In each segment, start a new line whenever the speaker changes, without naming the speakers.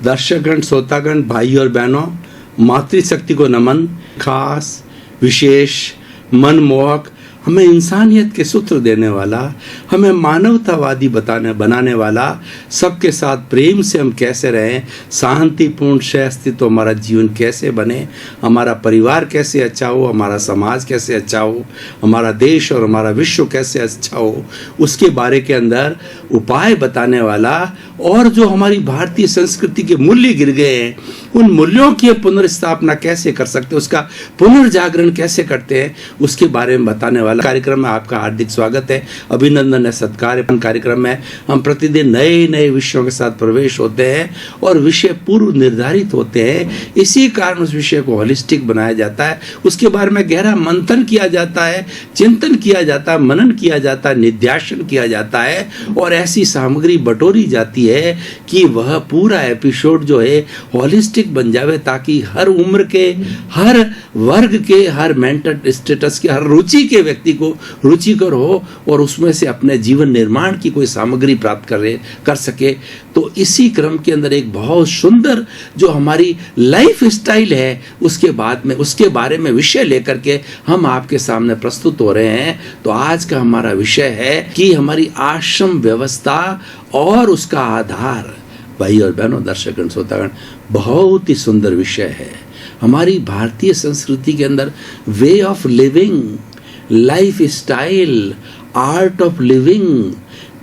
दर्शकगण, श्रोतागण, भाई और बहनों, मातृशक्ति को नमन। खास, विशेष, मनमोहक, हमें इंसानियत के सूत्र देने वाला, हमें मानवतावादी बनाने वाला, सबके साथ प्रेम से हम कैसे रहें, शांतिपूर्ण से अस्तित्व हमारा जीवन कैसे बने, हमारा परिवार कैसे अच्छा हो, हमारा समाज कैसे अच्छा हो, हमारा देश और हमारा विश्व कैसे अच्छा हो, उसके बारे के अंदर उपाय बताने वाला, और जो हमारी भारतीय संस्कृति के मूल्य गिर गए हैं, उन मूल्यों की पुनर्स्थापना कैसे कर सकते हैं, उसका पुनर्जागरण कैसे करते हैं, उसके बारे में बताने वाला कार्यक्रम में आपका हार्दिक स्वागत है। अभिनंदन है, सत्कार। कार्यक्रम में हम प्रतिदिन नए नए विषयों के साथ प्रवेश होते हैं और विषय पूर्व निर्धारित होते हैं। इसी कारण उस विषय को होलिस्टिक बनाया जाता है, उसके बारे में गहरा मंथन किया जाता है, चिंतन किया जाता है, मनन किया जाता है, निध्यासन किया जाता है, और ऐसी सामग्री बटोरी जाती है कि वह पूरा एपिसोड जो है होलिस्टिक बन जावे, ताकि हर उम्र के, हर वर्ग के, हर मेंटल स्टेटस के, हर रुचि के व्यक्ति को रुचिकर हो और उसमें से अपने जीवन निर्माण की कोई सामग्री प्राप्त कर सके। तो इसी क्रम के अंदर एक बहुत सुंदर जो हमारी लाइफ स्टाइल है, उसके बारे में विषय लेकर के हम आपके सामने प्रस्तुत हो रहे हैं। तो आज का हमारा विषय है कि हमारी आश्रम व्यवस्था और उसका आधार। भाई और बहनों, दर्शकगण, श्रोतागण, बहुत ही सुंदर विषय है। हमारी भारतीय संस्कृति के अंदर way of living, life style, art of living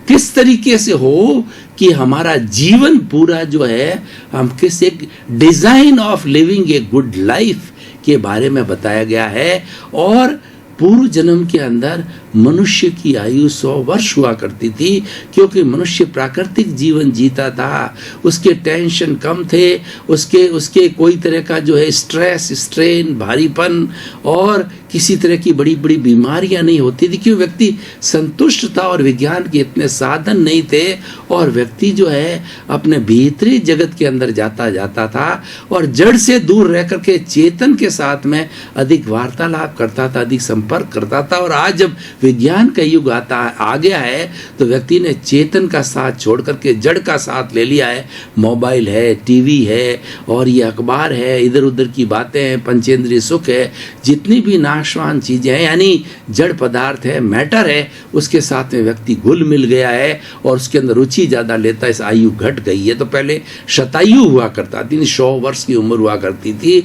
किस तरीके से हो कि हमारा जीवन पूरा जो है, हम किस एक design of living a good life के बारे में बताया गया है। और पूर्व जन्म के अंदर मनुष्य की आयु 100 वर्ष हुआ करती थी, क्योंकि मनुष्य प्राकृतिक जीवन जीता था, उसके टेंशन कम थे, उसके कोई तरह का जो है स्ट्रेस, स्ट्रेन, भारीपन और किसी तरह की बड़ी बड़ी बीमारियां नहीं होती थी, क्योंकि व्यक्ति संतुष्ट था और विज्ञान के इतने साधन नहीं थे, और व्यक्ति जो है अपने भीतरी जगत के अंदर जाता था और जड़ से दूर रह करके चेतन के साथ में अधिक वार्तालाप करता था, अधिक संपर्क करता था। और आज जब विज्ञान का युग आ गया है, तो व्यक्ति ने चेतन का साथ छोड़ करके जड़ का साथ ले लिया है। मोबाइल है, टीवी है, और ये अखबार है, इधर उधर की बातें हैं, पंचेंद्रिय सुख है, जितनी भी नाशवान चीजें हैं, यानी जड़ पदार्थ है, मैटर है, उसके साथ में व्यक्ति घुल मिल गया है और उसके अंदर रुचि ज्यादा लेता है। इस आयु घट गई है। तो पहले शतायु हुआ करता थी, 100 वर्ष की उम्र हुआ करती थी।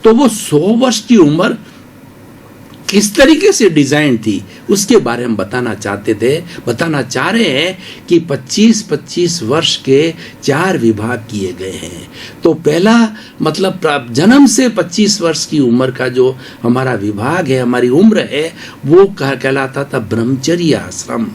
तो वो 100 वर्ष की उम्र किस तरीके से डिजाइन थी, उसके बारे में बताना चाह रहे हैं कि 25-25 वर्ष के 4 विभाग किए गए हैं। तो पहला मतलब जन्म से 25 वर्ष की उम्र का जो हमारा विभाग है, हमारी उम्र है, वो कहलाता था ब्रह्मचर्य आश्रम।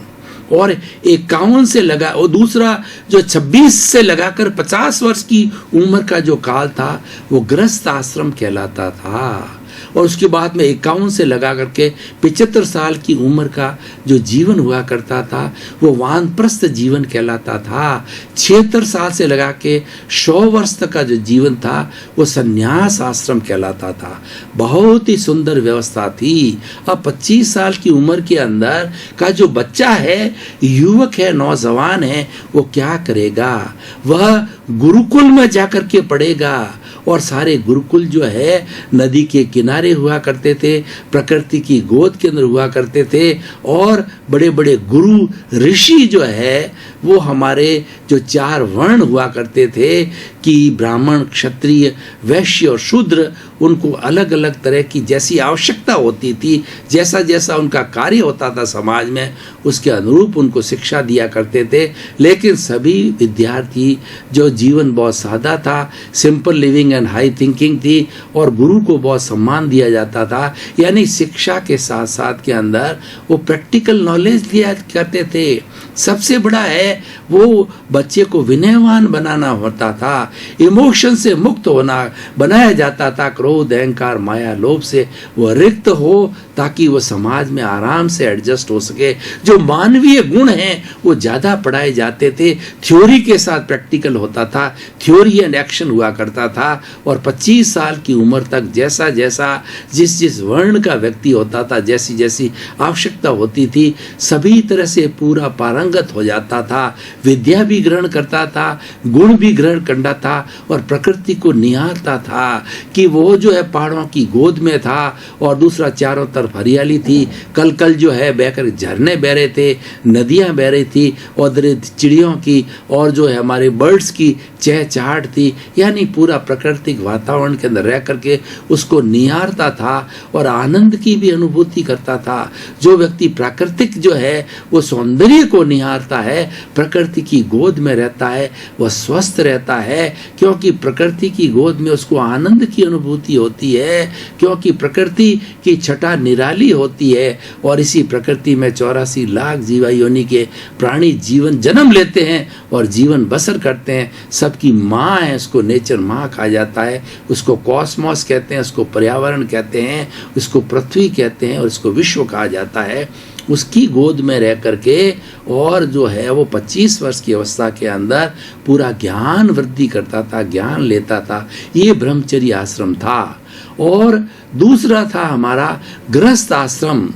और 51 से लगा, और दूसरा जो 26 से लगाकर 50 वर्ष की उम्र का जो काल था, वो गृहस्थ आश्रम कहलाता था। और उसके बाद में 51 से लगा करके 75 साल की उम्र का जो जीवन हुआ करता था, वो वानप्रस्थ जीवन कहलाता था। 76 साल से लगा के 100 वर्ष तक का जो जीवन था, वो संन्यास आश्रम कहलाता था। बहुत ही सुंदर व्यवस्था थी। अब 25 साल की उम्र के अंदर का जो बच्चा है, युवक है, नौजवान है, वो क्या करेगा? वह गुरुकुल में जाकर के पढ़ेगा। और सारे गुरुकुल जो है नदी के किनारे हुआ करते थे, प्रकृति की गोद के अंदर हुआ करते थे, और बड़े बड़े गुरु ऋषि जो है वो हमारे जो 4 वर्ण हुआ करते थे कि ब्राह्मण, क्षत्रिय, वैश्य और शूद्र, उनको अलग अलग तरह की जैसी आवश्यकता होती थी, जैसा जैसा उनका कार्य होता था समाज में, उसके अनुरूप उनको शिक्षा दिया करते थे। लेकिन सभी विद्यार्थी जो जीवन बहुत सादा था, simple living and high thinking थी, और गुरु को बहुत सम्मान दिया जाता था। यानी शिक्षा के साथ साथ के अंदर वो प्रैक्टिकल नॉलेज दिया करते थे। सबसे बड़ा है वो बच्चे को विनयवान बनाना होता था, इमोशन से मुक्त होना बनाया जाता था, क्रोध, अहंकार, माया, लोभ से वो रिक्त हो, ताकि वो समाज में आराम से एडजस्ट हो सके। जो मानवीय गुण हैं वो ज्यादा पढ़ाए जाते थे, थ्योरी के साथ प्रैक्टिकल होता था, थ्योरी एंड एक्शन हुआ करता था। और 25 साल की उम्र तक जैसा जैसा जिस वर्ण का व्यक्ति होता था, जैसी जैसी आवश्यकता होती थी, सभी तरह से पूरा पारंगत पारंगत हो जाता था, विद्या भी ग्रहण करता था, गुण भी ग्रहण करता था और प्रकृति को निहारता था कि वो जो है पहाड़ों की गोद में था और दूसरा चारों तरफ हरियाली थी, कल कल जो है बहकर झरने बह रहे थे, नदियां बह रही थी और चिड़ियों की और जो है हमारे बर्ड्स की चहचहाट थी। यानी पूरा प्राकृतिक वातावरण के अंदर रह करके उसको निहारता था और आनंद की भी अनुभूति करता था। जो व्यक्ति प्राकृतिक जो है वो सौंदर्य को निहारता है, प्रकृति की गोद में रहता है, वह स्वस्थ रहता है, क्योंकि प्रकृति की गोद में उसको आनंद की अनुभूति होती है, क्योंकि प्रकृति की छटा निराली होती है। और इसी प्रकृति में 84 लाख जीवा योनि के प्राणी जीवन जन्म लेते हैं और जीवन बसर करते हैं। सबकी माँ है, उसको नेचर माँ कहा जाता है, उसको कॉस्मॉस कहते हैं, उसको पर्यावरण कहते हैं, उसको पृथ्वी कहते हैं और इसको विश्व कहा जाता है। उसकी गोद में रह करके और जो है वो 25 वर्ष की अवस्था के अंदर पूरा ज्ञान वृद्धि करता था, ज्ञान लेता था। ये ब्रह्मचर्य आश्रम था। और दूसरा था हमारा गृहस्थ आश्रम।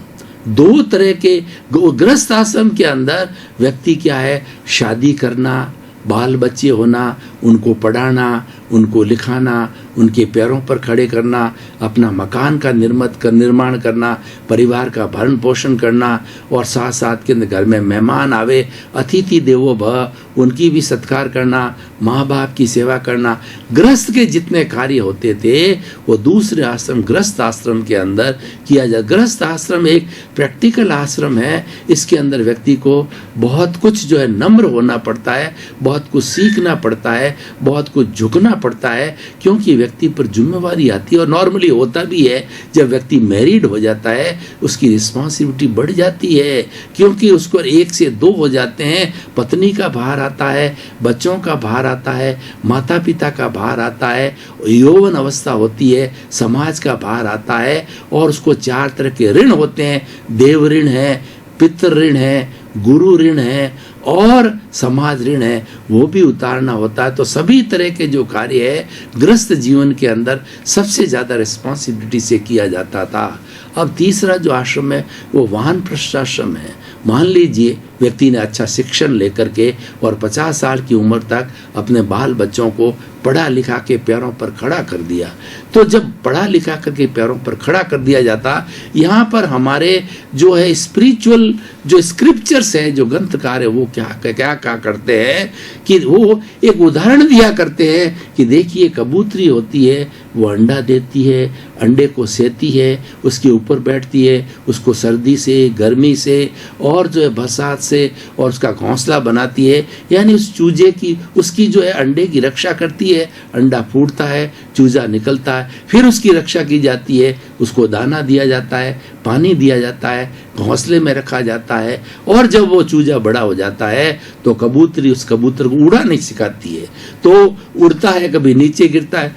दो तरह के गृहस्थ आश्रम के अंदर व्यक्ति क्या है, शादी करना, बाल बच्चे होना, उनको पढ़ाना, उनको लिखाना, उनके पैरों पर खड़े करना, अपना मकान का निर्माण करना, परिवार का भरण पोषण करना और साथ साथ के घर में मेहमान आवे, अतिथि देवो भव, उनकी भी सत्कार करना, माँ बाप की सेवा करना। गृहस्थ के जितने कार्य होते थे वो दूसरे आश्रम गृहस्थ आश्रम के अंदर किया जाए। गृहस्थ आश्रम एक प्रैक्टिकल आश्रम है। इसके अंदर व्यक्ति को बहुत कुछ जो है नम्र होना पड़ता है, बहुत कुछ सीखना पड़ता है, बहुत कुछ झुकना पड़ता है, क्योंकि व्यक्ति पर जिम्मेवारी आती है। और नॉर्मली होता भी है, जब व्यक्ति मैरिड हो जाता है उसकी रिस्पॉन्सिबिलिटी बढ़ जाती है, क्योंकि उसको 1 से 2 हो जाते हैं। पत्नी का भार आता है, बच्चों का भार आता है, माता पिता का भार आता है, यौवन अवस्था होती है, समाज का भार आता है और उसको 4 तरह के ऋण होते हैं। देव ऋण है, पितृ ऋण है, गुरु ऋण है और समाज ऋण है, वो भी उतारना होता है। तो सभी तरह के जो कार्य है गृहस्थ जीवन के अंदर सबसे ज़्यादा रिस्पॉन्सिबिलिटी से किया जाता था। अब तीसरा जो आश्रम है वो वानप्रस्थ आश्रम है। मान लीजिए व्यक्ति ने अच्छा शिक्षण लेकर के और 50 साल की उम्र तक अपने बाल बच्चों को पढ़ा लिखा के पैरों पर खड़ा कर दिया। तो जब पढ़ा लिखा करके पैरों पर खड़ा कर दिया जाता, यहाँ पर हमारे जो है स्पिरिचुअल जो स्क्रिप्चर्स हैं, जो ग्रंथकार है, वो क्या करते हैं कि वो एक उदाहरण दिया करते हैं कि देखिए कबूतरी होती है, वो अंडा देती है, अंडे को सेती है, उसके ऊपर बैठती है, उसको सर्दी से, गर्मी से और जो है बरसात से और उसका घोंसला बनाती है। यानी उस चूजे की, उसकी जो है अंडे की रक्षा करती है, अंडा फूटता है, चूजा निकलता है, फिर उसकी रक्षा की जाती है, उसको दाना दिया जाता है, पानी दिया जाता है, घोंसले में रखा जाता है। और जब वो चूजा बड़ा हो जाता है तो कबूतरी उस कबूतर को उड़ा नहीं सिखाती है, तो उड़ता है, कभी नीचे गिरता है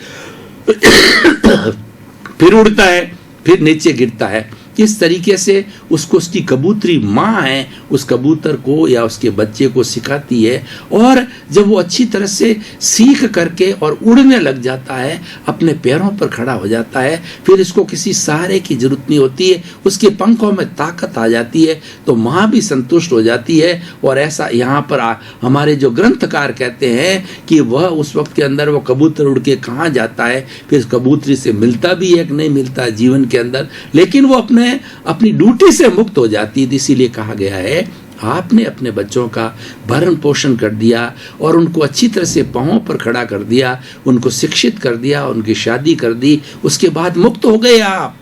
फिर उड़ता है, फिर नीचे गिरता है। किस तरीके से उसको उसकी कबूतरी माँ है उस कबूतर को या उसके बच्चे को सिखाती है। और जब वो अच्छी तरह से सीख करके और उड़ने लग जाता है, अपने पैरों पर खड़ा हो जाता है, फिर इसको किसी सहारे की जरूरत नहीं होती है, उसके पंखों में ताकत आ जाती है, तो माँ भी संतुष्ट हो जाती है। और ऐसा यहाँ पर हमारे जो ग्रंथकार कहते हैं कि वह उस वक्त के अंदर वो कबूतर उड़ के कहाँ जाता है, फिर कबूतरी से मिलता भी है कि नहीं मिलता जीवन के अंदर, लेकिन वो अपनी ड्यूटी से मुक्त हो जाती है। इसीलिए कहा गया है आपने अपने बच्चों का भरण पोषण कर दिया और उनको अच्छी तरह से पांवों पर खड़ा कर दिया, उनको शिक्षित कर दिया, उनकी शादी कर दी, उसके बाद मुक्त हो गए आप।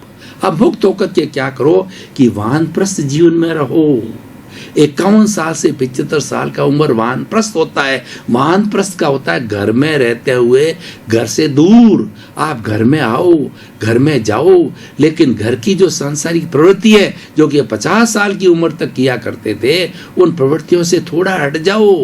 अब मुक्त होकर के क्या करो कि वानप्रस्थ जीवन में रहो। 51 साल से 75 साल का उम्र वानप्रस्थ होता है। वानप्रस्थ का होता है घर में रहते हुए घर से दूर। आप घर में आओ, घर में जाओ, लेकिन घर की जो सांसारिक प्रवृत्ति है जो कि 50 साल की उम्र तक किया करते थे, उन प्रवृत्तियों से थोड़ा हट जाओ,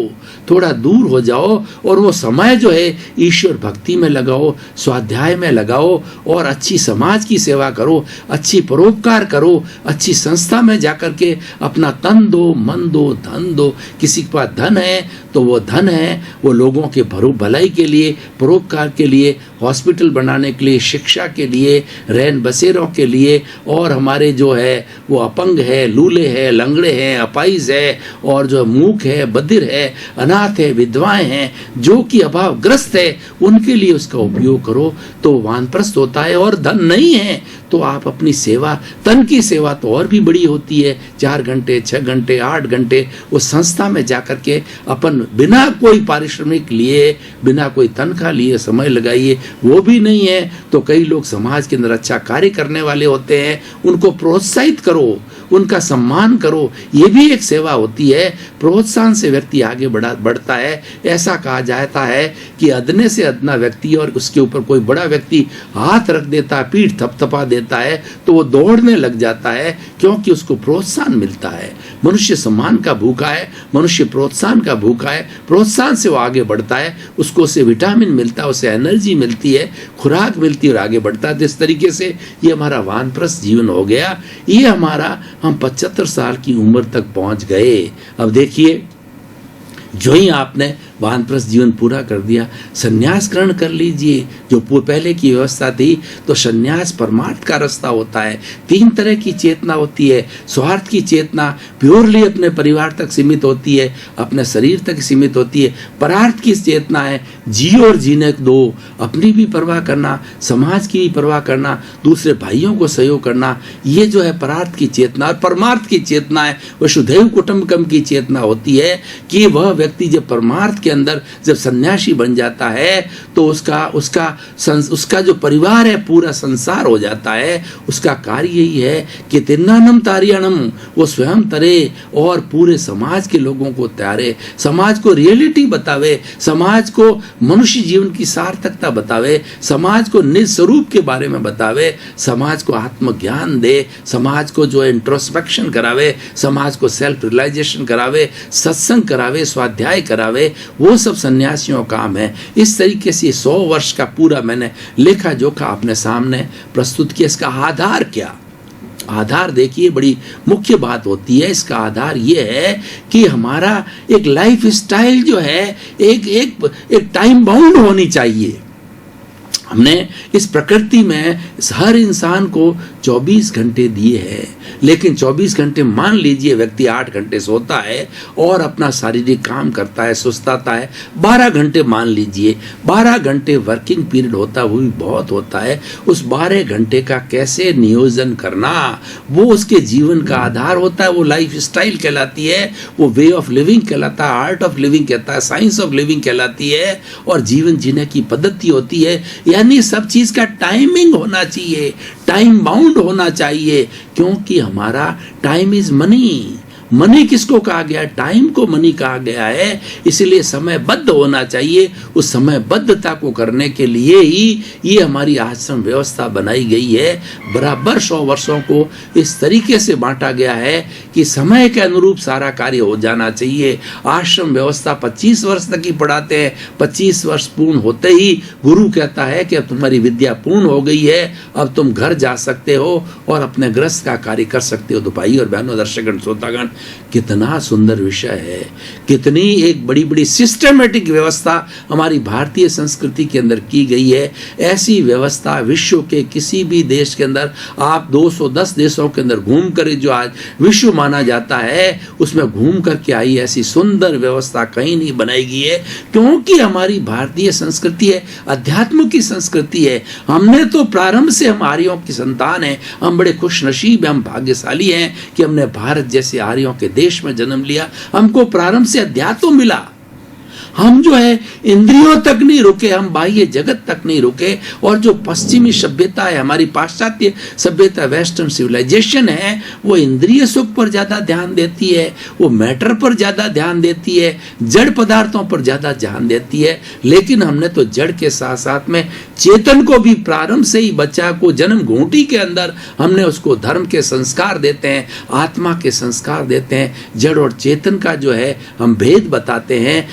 थोड़ा दूर हो जाओ और वो समय जो है ईश्वर भक्ति में लगाओ, स्वाध्याय में लगाओ और अच्छी समाज की सेवा करो, अच्छी परोपकार करो, अच्छी संस्था में जाकर के अपना तन दो, मन दो, धन दो। किसी के पास धन है तो वो धन है, वो लोगों के भलाई के लिए, परोपकार के लिए, हॉस्पिटल बनाने के लिए, शिक्षा के लिए, रैन बसेरों के लिए, और हमारे जो है वो अपंग है, लूले हैं, लंगड़े हैं, अपाइज है, और जो मूक है, बधिर है, अनाथ है, विधवाएं हैं, जो कि अभावग्रस्त है, उनके लिए उसका उपयोग करो तो वानप्रस्थ होता है। और धन नहीं है तो आप अपनी सेवा, तन की सेवा तो और भी बड़ी होती है। 4 घंटे, 6 घंटे, 8 घंटे उस संस्था में जाकर के अपन बिना कोई पारिश्रमिक लिए, बिना कोई तनख्वाह लिए समय लगाइए। वो भी नहीं है तो कई लोग समाज के अंदर अच्छा कार्य करने वाले होते हैं, उनको प्रोत्साहित करो, उनका सम्मान करो। ये भी एक सेवा होती है। प्रोत्साहन से व्यक्ति आगे बढ़ता है। ऐसा कहा जाता है कि अदने से अदना व्यक्ति और उसके ऊपर कोई बड़ा व्यक्ति हाथ रख देता है, पीठ थपथपा देता है, तो वो दौड़ने लग जाता है, क्योंकि उसको प्रोत्साहन मिलता है। मनुष्य सम्मान का भूखा है, मनुष्य प्रोत्साहन का भूखा है। प्रोत्साहन से वो आगे बढ़ता है, उसको उसे विटामिन मिलता है, उसे एनर्जी मिलती है, खुराक मिलती है और आगे बढ़ता है। इस तरीके से ये हमारा वानप्रस्थ जीवन हो गया। ये हमारा, हम 75 साल की उम्र तक पहुंच गए। अब देखिए, जो ही आपने वानप्रस्थ जीवन पूरा कर दिया, संन्यास ग्रहण कर लीजिए। जो पहले की व्यवस्था थी, तो संन्यास परमार्थ का रास्ता होता है। 3 तरह की चेतना होती है। स्वार्थ की चेतना प्योरली अपने परिवार तक सीमित होती है, अपने शरीर तक सीमित होती है। परार्थ की चेतना है, जियो और जीने दो, अपनी भी परवाह करना, समाज की भी परवाह करना, दूसरे भाइयों को सहयोग करना। ये जो है परार्थ की चेतना। और परमार्थ की चेतना है वसुधैव कुटुंबकम की चेतना होती है कि वह व्यक्ति जब परमार्थ के अंदर जब सन्यासी बन जाता है तो उसका जो परिवार है पूरा संसार हो जाता है। उसका कार्य यही है कि तिन्नानम तारियाणम, वो स्वयं तरे और पूरे समाज के लोगों को त्यारे, समाज को रियलिटी बतावे, समाज को मनुष्य जीवन की सार्थकता बतावे, समाज को निज स्वरूप के बारे में बतावे, समाज को आत्मज्ञान दे, समाज को जो इंट्रोस्पेक्शन करावे, समाज को सेल्फ रियलाइजेशन करावे, सत्संग करावे, स्वाध्याय करावे। वो सब सन्यासियों का काम है। इस तरीके से 100 वर्ष का पूरा मैंने लेखा जोखा अपने सामने प्रस्तुत किया। इसका आधार क्या? आधार देखिए, बड़ी मुख्य बात होती है। इसका आधार ये है कि हमारा एक लाइफ स्टाइल जो है एक टाइम बाउंड होनी चाहिए। हमने इस प्रकृति में हर इंसान को 24 घंटे दिए हैं, लेकिन 24 घंटे मान लीजिए व्यक्ति 8 घंटे सोता है और अपना शारीरिक काम करता है, सुस्ताता है। 12 घंटे मान लीजिए, 12 घंटे वर्किंग पीरियड होता है, वो भी बहुत होता है। उस 12 घंटे का कैसे नियोजन करना, वो उसके जीवन का आधार होता है। वो लाइफ स्टाइल कहलाती है, वो वे ऑफ लिविंग कहलाता है, आर्ट ऑफ लिविंग कहता है, साइंस ऑफ लिविंग कहलाती है, और जीवन जीने की पद्धति होती है। यानी सब चीज का टाइमिंग होना चाहिए, टाइम बाउंड होना चाहिए, क्योंकि हमारा टाइम इज मनी। मनी किसको कहा गया? टाइम को मनी कहा गया है। इसलिए समयबद्ध होना चाहिए। उस समयबद्धता को करने के लिए ही ये हमारी आश्रम व्यवस्था बनाई गई है। बराबर 100 वर्षों को इस तरीके से बांटा गया है कि समय के अनुरूप सारा कार्य हो जाना चाहिए। आश्रम व्यवस्था 25 वर्ष तक ही पढ़ाते हैं। 25 वर्ष पूर्ण होते ही गुरु कहता है कि अब तुम्हारी विद्या पूर्ण हो गई है, अब तुम घर जा सकते हो और अपने गृहस्थ का कार्य कर सकते हो। तो भाई और बहनों, दर्शकगण, श्रोतागण, कितना सुंदर विषय है, कितनी एक बड़ी बड़ी सिस्टमेटिक व्यवस्था हमारी भारतीय संस्कृति के अंदर की गई है। ऐसी व्यवस्था विश्व के किसी भी देश के अंदर, आप 210 देशों के अंदर घूम कर जो आज विश्व माना जाता है, उसमें घूम करके आई ऐसी सुंदर व्यवस्था कहीं नहीं बनाई गई है। क्योंकि हमारी भारतीय संस्कृति है, अध्यात्म की संस्कृति है। हमने तो प्रारंभ से, हम आर्यों की संतान हैं, हम बड़े खुशनसीब हैं, हम भाग्यशाली हैं कि हमने भारत जैसे आर्यों के देश में जन्म लिया। हमको प्रारंभ से अध्यात्म मिला। हम जो है इंद्रियों तक नहीं रुके, हम बाह्य जगत तक नहीं रुके। और जो पश्चिमी सभ्यता है, हमारी पाश्चात्य सभ्यता, वेस्टर्न सिविलाइजेशन है, वो इंद्रिय सुख पर ज्यादा ध्यान देती है, वो मैटर पर ज्यादा ध्यान देती है, जड़ पदार्थों पर ज्यादा ध्यान देती है। लेकिन हमने तो जड़ के साथ साथ में चेतन को भी प्रारंभ से ही, बच्चा को जन्म घूंटी के अंदर हमने उसको धर्म के संस्कार देते हैं, आत्मा के संस्कार देते हैं। जड़ और चेतन का जो है हम भेद बताते हैं,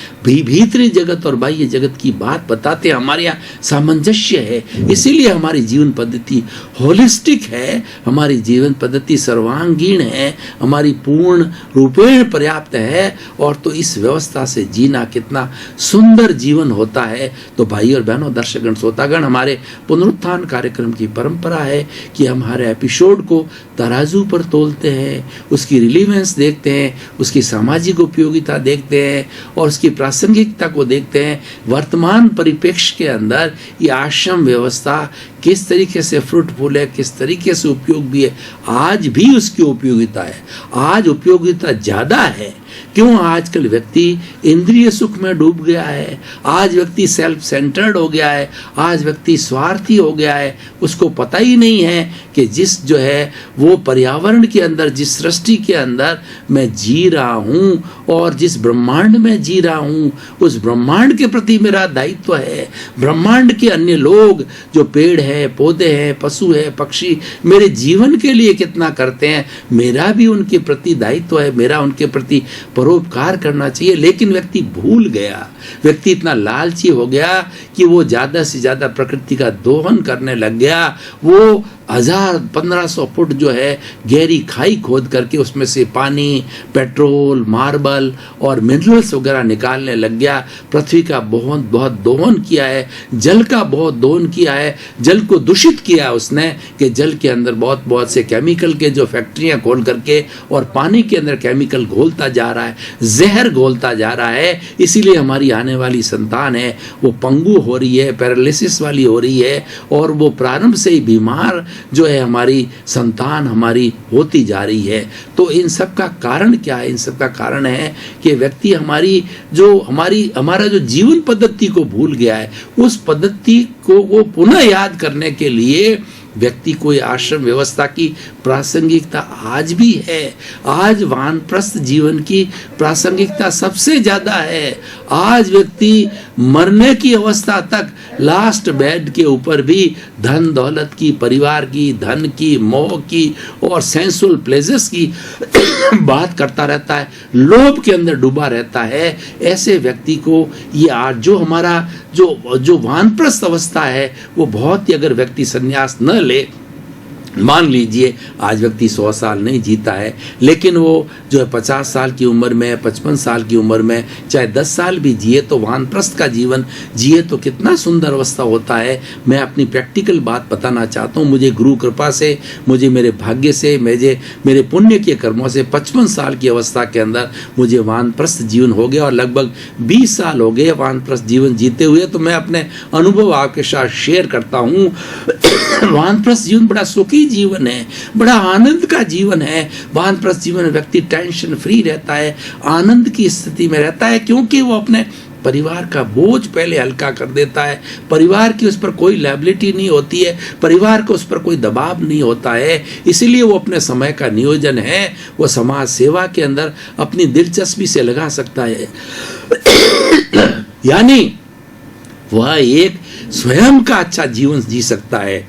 भीतरी जगत और बाह्य जगत की बात बताते हैं। हमारे यहाँ
सामंजस्य है। इसीलिए हमारी जीवन पद्धति होलिस्टिक है, हमारी जीवन पद्धति सर्वांगीण है, हमारी पूर्ण रूपेण पर्याप्त है। और तो इस व्यवस्था से जीना कितना सुंदर जीवन होता है। तो भाई और बहनों, दर्शकगण, श्रोतागण, हमारे पुनरुत्थान कार्यक्रम की परंपरा है कि हम हर एपिसोड को तराजू पर तोलते हैं, उसकी रिलीवेंस देखते हैं, उसकी सामाजिक उपयोगिता देखते हैं और उसकी प्रासंगिकता को देखते हैं। वर्तमान परिप्रेक्ष्य के अंदर ये आश्रम व्यवस्था किस तरीके से फ्रूटफुल है, किस तरीके से उपयोगी है। आज भी उसकी उपयोगिता है, आज उपयोगिता ज़्यादा है। क्यों? आजकल व्यक्ति इंद्रिय सुख में डूब गया है, आज व्यक्ति सेल्फ सेंटर्ड हो गया है, आज व्यक्ति स्वार्थी हो गया है। उसको पता ही नहीं है कि जिस जो है वो पर्यावरण के अंदर, जिस सृष्टि के अंदर मैं जी रहा हूँ और जिस ब्रह्मांड में जी रहा हूँ, उस ब्रह्मांड के प्रति मेरा दायित्व है। ब्रह्मांड के अन्य लोग जो पेड़ है, पौधे हैं, पशु है, पक्षी मेरे जीवन के लिए कितना करते हैं, मेरा भी उनके प्रति दायित्व है, मेरा उनके प्रति परोपकार करना चाहिए। लेकिन व्यक्ति भूल गया, व्यक्ति इतना लालची हो गया कि वो ज़्यादा से ज़्यादा प्रकृति का दोहन करने लग गया। वो 1000-1500 फुट जो है गहरी खाई खोद करके उसमें से पानी, पेट्रोल, मार्बल और मिनरल्स वगैरह निकालने लग गया। पृथ्वी का बहुत बहुत दोहन किया है, जल का बहुत दोहन किया है, जल को दूषित किया है उसने कि जल के अंदर बहुत बहुत से केमिकल के जो फैक्ट्रियां खोल करके और पानी के अंदर केमिकल घोलता जा रहा है, जहर घोलता जा रहा है। इसीलिए हमारी आने वाली संतान है वो पंगु हो रही है, पैरालिसिस वाली हो रही है और वो प्रारंभ से ही बीमार जो है हमारी संतान हमारी होती जा रही है। तो इन सब का कारण क्या है? इन सब का कारण है कि व्यक्ति हमारा जो जीवन पद्धति को भूल गया है, उस पद्धति को वो पुनः याद करने के लिए व्यक्ति को ये आश्रम व्यवस्था की प्रासंगिकता आज भी है। आज वानप्रस्थ जीवन की प्रासंगिकता सबसे ज़्यादा है। आज व्यक्ति मरने की अवस्था तक लास्ट बेड के ऊपर भी धन दौलत की, परिवार की, धन की, मोह की और सेंसुअल प्लेजर्स की बात करता रहता है, लोभ के अंदर डूबा रहता है। ऐसे व्यक्ति को ये आज जो हमारा जो वानप्रस्थ अवस्था है वो बहुत ही, अगर व्यक्ति संन्यास न ले, मान लीजिए आज व्यक्ति 100 साल नहीं जीता है, लेकिन वो जो है 50 साल की उम्र में, 55 साल की उम्र में चाहे 10 साल भी जिए तो वानप्रस्थ का जीवन जिए तो कितना सुंदर अवस्था होता है। मैं अपनी प्रैक्टिकल बात बताना चाहता हूँ। मुझे गुरु कृपा से, मुझे मेरे भाग्य से, मेरे पुण्य के कर्मों से 55 साल की अवस्था के अंदर मुझे वानप्रस्थ जीवन हो गया और लगभग 20 साल हो गए वानप्रस्थ जीवन जीते हुए। तो मैं अपने अनुभव आपके साथ शेयर करता हूँ। वानप्रस्थ जीवन बड़ा सुखी जीवन है, बड़ा आनंद का जीवन है। वानप्रस्थ जीवन में व्यक्ति टेंशन फ्री रहता है, आनंद की स्थिति में रहता है, क्योंकि वो अपने परिवार का बोझ पहले हल्का कर देता है। परिवार की उस पर कोई लायबिलिटी नहीं होती है, परिवार को उस पर कोई दबाव नहीं होता है। इसीलिए वो अपने समय का नियोजन है वो समाज सेवा के अंदर अपनी दिलचस्पी से लगा सकता है। यानी वह एक स्वयं का अच्छा जीवन जी सकता है।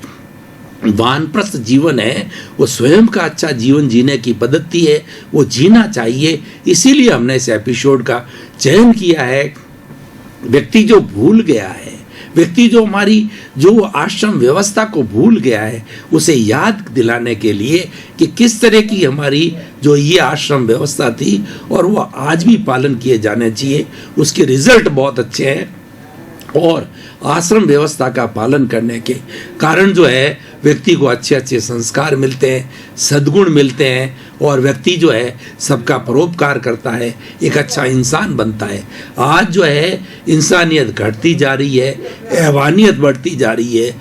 वानप्रस्थ जीवन है वो स्वयं का अच्छा जीवन जीने की पद्धति है, वो जीना चाहिए। इसीलिए हमने इस एपिसोड का चयन किया है। व्यक्ति जो भूल गया है, व्यक्ति जो हमारी जो आश्रम व्यवस्था को भूल गया है, उसे याद दिलाने के लिए कि किस तरह की हमारी जो ये आश्रम व्यवस्था थी और वो आज भी पालन किए जाने चाहिए। उसके रिजल्ट बहुत अच्छे हैं और आश्रम व्यवस्था का पालन करने के कारण जो है व्यक्ति को अच्छे अच्छे संस्कार मिलते हैं, सद्गुण मिलते हैं और व्यक्ति जो है सबका परोपकार करता है, एक अच्छा इंसान बनता है। आज जो है इंसानियत घटती जा रही है, हैवानियत बढ़ती जा रही है।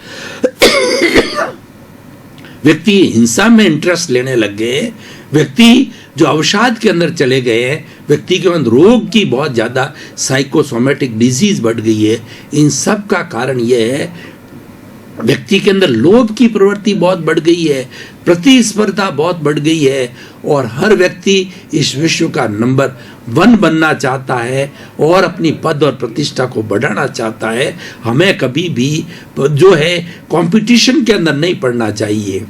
व्यक्ति हिंसा में इंटरेस्ट लेने लग गए, व्यक्ति जो अवसाद के अंदर चले गए हैं, व्यक्ति के अंदर रोग की बहुत ज़्यादा साइकोसोमेटिक डिजीज बढ़ गई है। इन सब का कारण यह है व्यक्ति के अंदर लोभ की प्रवृत्ति बहुत बढ़ गई है, प्रतिस्पर्धा बहुत बढ़ गई है और हर व्यक्ति इस विश्व का नंबर 1 बनना चाहता है और अपनी पद और प्रतिष्ठा को बढ़ाना चाहता है। हमें कभी भी जो है कंपटीशन के अंदर नहीं पड़ना चाहिए।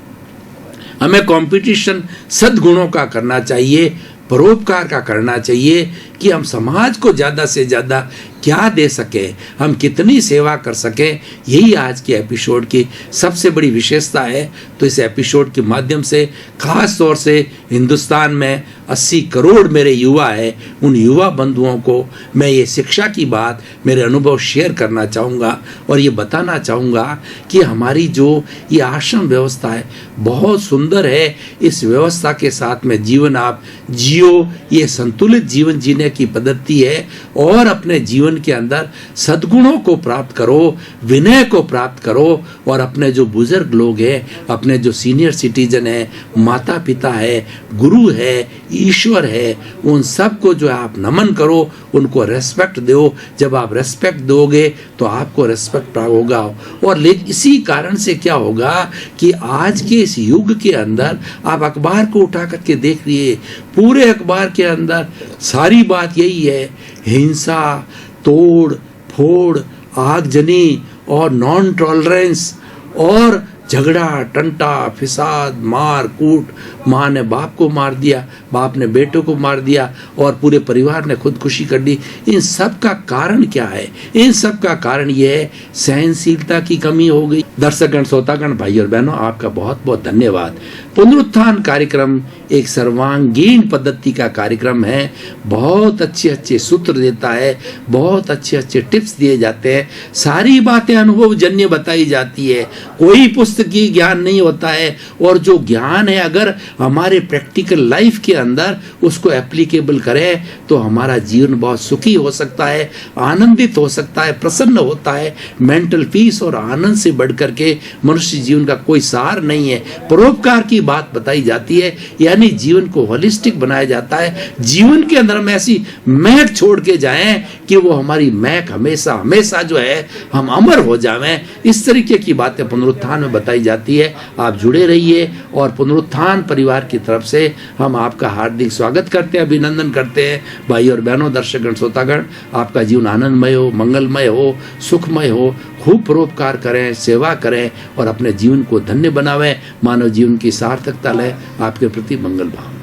हमें कंपटीशन सद्गुणों का करना चाहिए, परोपकार का करना चाहिए कि हम समाज को ज़्यादा से ज़्यादा क्या दे सके, हम कितनी सेवा कर सके, यही आज के एपिसोड की सबसे बड़ी विशेषता है। तो इस एपिसोड के माध्यम से खास तौर से हिंदुस्तान में 80 करोड़ मेरे युवा है, उन युवा बंधुओं को मैं ये शिक्षा की बात, मेरे अनुभव शेयर करना चाहूँगा और ये बताना चाहूँगा कि हमारी जो ये आश्रम व्यवस्था है बहुत सुंदर है। इस व्यवस्था के साथ में जीवन आप जियो, ये संतुलित जीवन जीने की पद्धति है और अपने जीवन के अंदर सद्गुणों को प्राप्त करो, विनय को प्राप्त करो और अपने जो बुजुर्ग लोग हैं, अपने जो सीनियर सिटीजन है, माता पिता है, गुरु है, ईश्वर है, उन सब को जो आप नमन करो, उनको रेस्पेक्ट दो। जब आप रेस्पेक्ट दोगे तो आपको रेस्पेक्ट होगा। और इसी कारण से क्या होगा कि आज के इस युग के अंदर आप अखबार को उठा करके देख लिए, पूरे अखबार के अंदर सारी बात यही है, हिंसा, तोड़ फोड़, आगजनी और नॉन टॉलरेंस और झगड़ा, टंटा, फिसाद, मार कूट, माँ ने बाप को मार दिया, बाप ने बेटों को मार दिया और पूरे परिवार ने खुदकुशी कर ली। इन सब का कारण क्या है? इन सब का कारण यह है सहनशीलता की कमी हो गई। दर्शकगण, श्रोतागण, भाई और बहनों, आपका बहुत बहुत धन्यवाद। पुनरुत्थान कार्यक्रम एक सर्वांगीण पद्धति का कार्यक्रम है, बहुत अच्छे अच्छे सूत्र देता है, बहुत अच्छे अच्छे टिप्स दिए जाते हैं, सारी बातें अनुभवजन्य बताई जाती है, कोई पुस्तकीय ज्ञान नहीं होता है। और जो ज्ञान है अगर हमारे प्रैक्टिकल लाइफ के अंदर उसको एप्लीकेबल करें तो हमारा जीवन बहुत सुखी हो सकता है, आनंदित हो सकता है, प्रसन्न होता है। मेंटल पीस और आनंद से बढ़कर के मनुष्य जीवन का कोई सार नहीं है। परोपकार की बात बताई जाती है, यानी जीवन को होलिस्टिक बनाया जाता है। जीवन के अंदर हम ऐसी महक छोड़ के जाएं कि वो हमारी महक हमेशा हमेशा जो है हम अमर हो जाएं। इस तरीके की बातें पुनरुत्थान में बताई जाती है। आप जुड़े रहिए और पुनरुत्थान परिवार की तरफ से हम आपका हार्दिक स्वागत करते हैं, अभिनंदन करते हैं। भाई और बहनों, दर्शकगण, श्रोतागण, आपका जीवन आनंदमय हो, मंगलमय हो, सुखमय हो। खूब परोपकार करें, सेवा करें और अपने जीवन को धन्य बनावें, मानव जीवन की सार्थकता लें। आपके प्रति मंगल भाव।